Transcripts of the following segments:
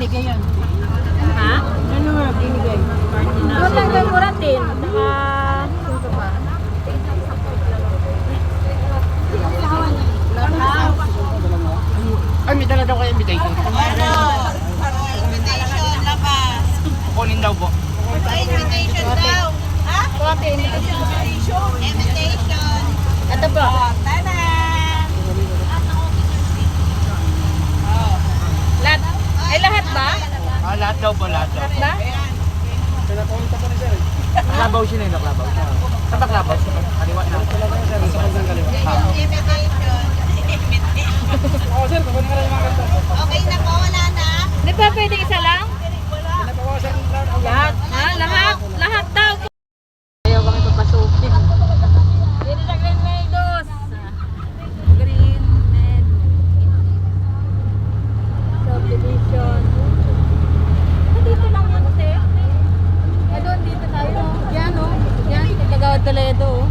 binigay yan? Ha? Ano nga binigay? Doon lang kay Muratin. Saka... Sino pa ba? Ay, may dala daw kayo invitation. Invitation, labas. Kukunin daw po. Invitation daw. Ha? Kuwate, Invitation. Invitation. ito po. Tanan! Lahat. Ay, lahat ba? Ah, lahat daw po, lahat daw. Ba? Naklabaw siya na yung naklabaw. Saan ba klabaw? Kaliwa na. Invitation. Okay na po, wala na. Di ba pwede isa lang? Lahat. Ha? Lahat? Lahat daw. Ayaw bang ipapasukin. Dito sa Green Meadows. Green Meadows. Subdivision. Dito lang yan, te. Doon, dito tayo. Yan, oh. Yan, Kagawad Toledo, oh.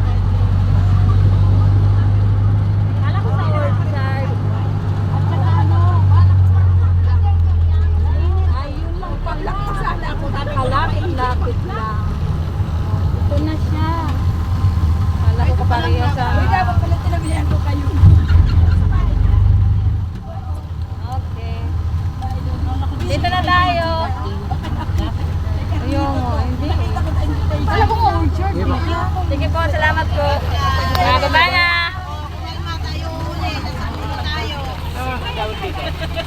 Kala ko sa Orchard. At saka ano, ayun lang pala. Sana ako kalapit-lapit lang. Ito na siya. Kala ko kapareha sa... Uy, dapat pala tinabihan ko kayo. Okay. Dito na tayo. Ayun, hindi. Alam ko nga, Orchard. Sige po, salamat po. Baba na. Kumalma tayo uli. Nasakot tayo.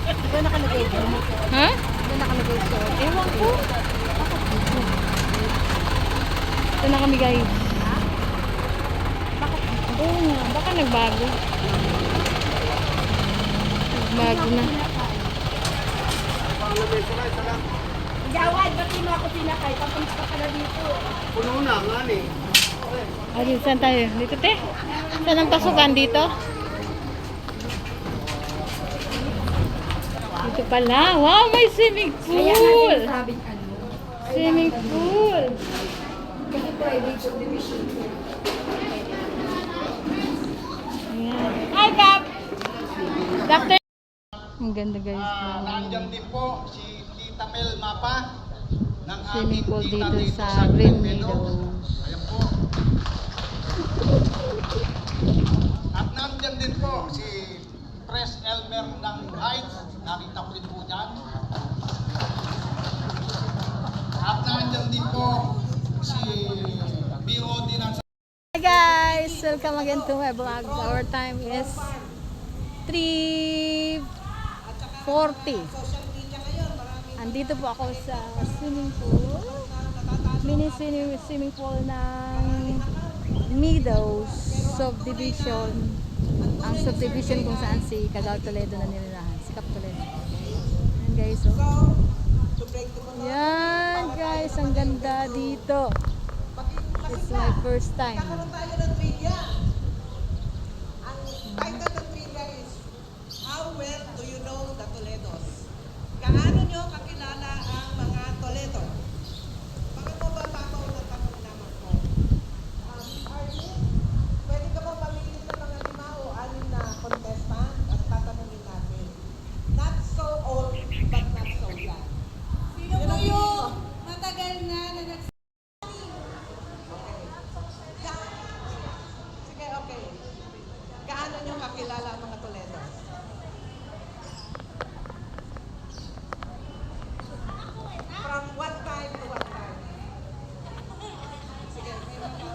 Ito nakalagay doon. Ha? Ito nakalagay doon. Ewan ko. Ito na kami guys. Oo nga, baka nagbago. Nagbago na. Gawad, ba't mo ako sinakay? Papunta ka pala dito. Puno na, nga ni. Ay, saan tayo? Dito, te? Saan ang pasukan dito? Dito pala. Wow, may swimming pool! Sabing ano. Swimming pool! Kasi private subdivision. Ayan. Hi, Cap! Doctor! Ang ganda guys. Nandiyan din po si Tita Mel Mapa ng Swimming aming pool tita dito sa Green Meadows. Ayan po. At nandiyan din po si Pres Elmer ng Heights. Nakita ko rin po dyan. At nandiyan din po si BOD ng Hi guys! Welcome again to my vlog. Our time is 3:40. Andito po ako sa swimming pool. Mini swimming pool ng Meadows Subdivision. Ang subdivision kung saan si Kagawad Toledo na nilirahan. Si Cap Toledo. Yan guys, oh. Yan guys, ang ganda dito. It's my first time. Nagkaroon tayo ng trivia. Ang title ng trivia is, How well do you know the Toledos? Gaano nyo kakilala ang mga Toledo? Bakit mo ba tataw na tanong naman ko? Arlene, pwede ka ba mamili sa mga 5 o 6 na contestant at tatanungin natin? Not so old, but not so young. Sino po yung matagal na nag Sige, okay. Gaano nyo kakilala ang mga Toledo? From what time to what time? Sige, may mga...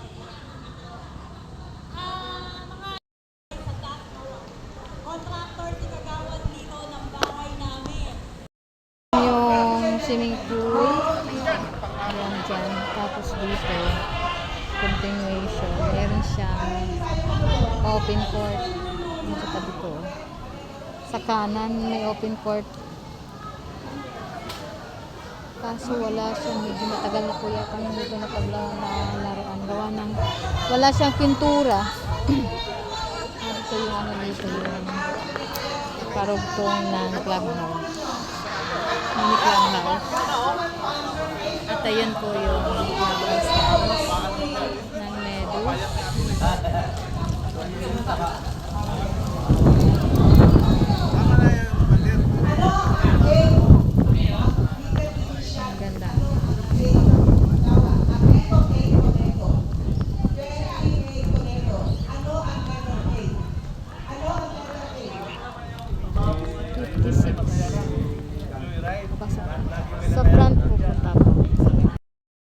Contractor si Kagawad dito ng bahay namin. Yung swimming pool. Ayan dyan. Tapos dito, continuation. Meron siyang open court. Yung sa tabi ko. Sa kanan, may open court. Kaso wala siyang, medyo matagal na kuya kami dito na paglalaroan. Gawa ng, wala siyang pintura. Ito yung ano dito, yung karugtong ng clubhouse. Mini clubhouse. At ayun po yung clubhouse ng Meadows.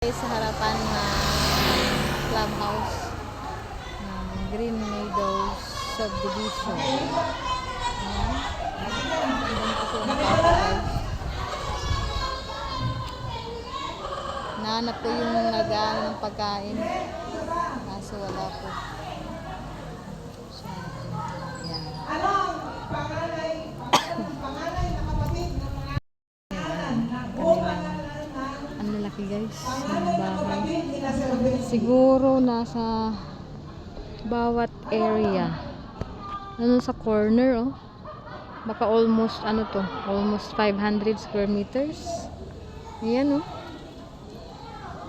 Sa harapan ng clubhouse ng Green Meadows Subdivision. Ayan. Andun po sila nakaupo, guys. Nahanap ko yung nag-aano ng pagkain. Kaso wala po. Siya natin. Ayan. Anong panganay na kapatid ng mga Ang lalaki, guys. Ang bahay. Siguro nasa bawat area. Ano sa corner, oh. Baka almost, ano to, almost 500 square meters. Ayan, oh.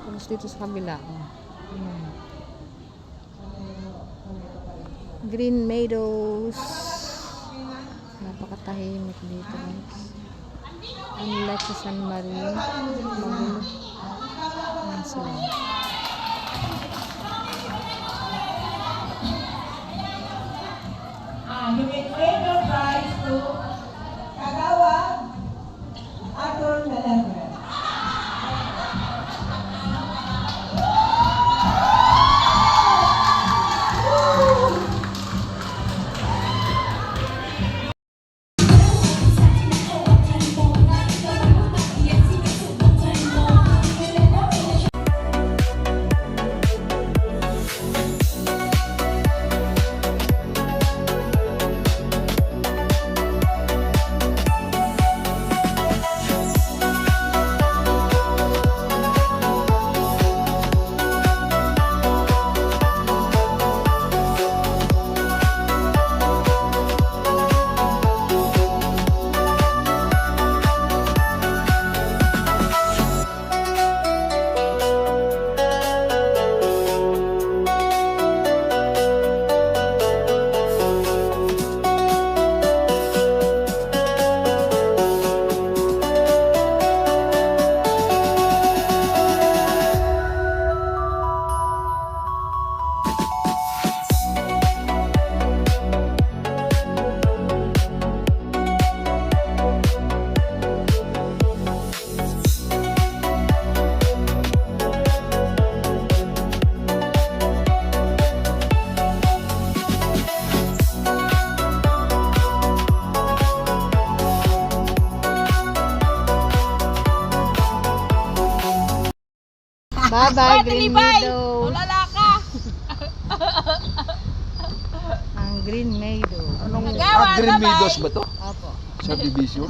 Tapos dito sa kabila, oh. Ayan. Green Meadows. Napakatahimik dito, guys. Unlike sa San Marino, magulo. Ayan sila. You can claim your prize to Kagawad Arthur Melendres. Bye-bye, Green Meadows. Wala ka. Ang Green Meadows. Green Meadows ba to? Opo. Subdivision?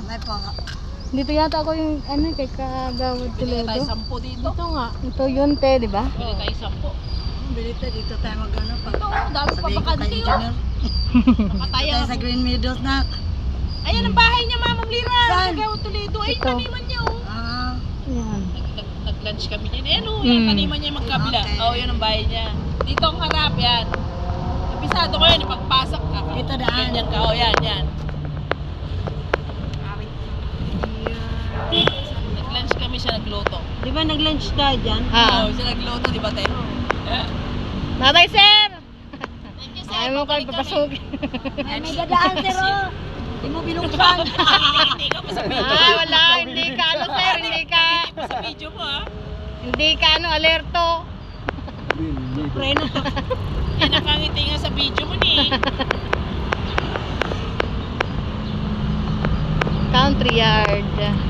Dito yata ako yung ano kay Kagawad Bili tayo Toledo. 10 dito. Ito nga. Ito yun, te, di ba? Bili tayo 10. Bilita dito tayo magano pa. Ito, dami pa Sabihin ko bakante kay yun. Engineer. Nakataya. Tayo sa Green Meadows na. Ayan ang bahay niya, Mama Blira. Saan? Kagawad Toledo. Ay, Ito. taniman niya, oh. Ah, Yan. Nag-lunch kami niyan. Ayan, oh. Yan, taniman niya yung magkabila. Okay. Oo, yan ang bahay niya. Dito ang harap, yan. Napisado ko yan, ipagpasok ka. Ito daan. Ganyan ka, oh, yan, yan. Nag-lunch kami siya, nagluto. di ba nag-lunch tayo dyan? Ah. Oo, siya nagluto, di ba, te? Tatay, sir! Thank you, sir. Ayaw mo kayo papasukin. Ay, may dadaan pero di mo binuksan. Hindi ka pa sa video. Wala. Hindi ka, ano, sir. Hindi ka, Hindi pa sa video mo, ha? hindi ka, ano, alerto. Preno. Yan nakangiti nga sa video mo, ni. Country Yard.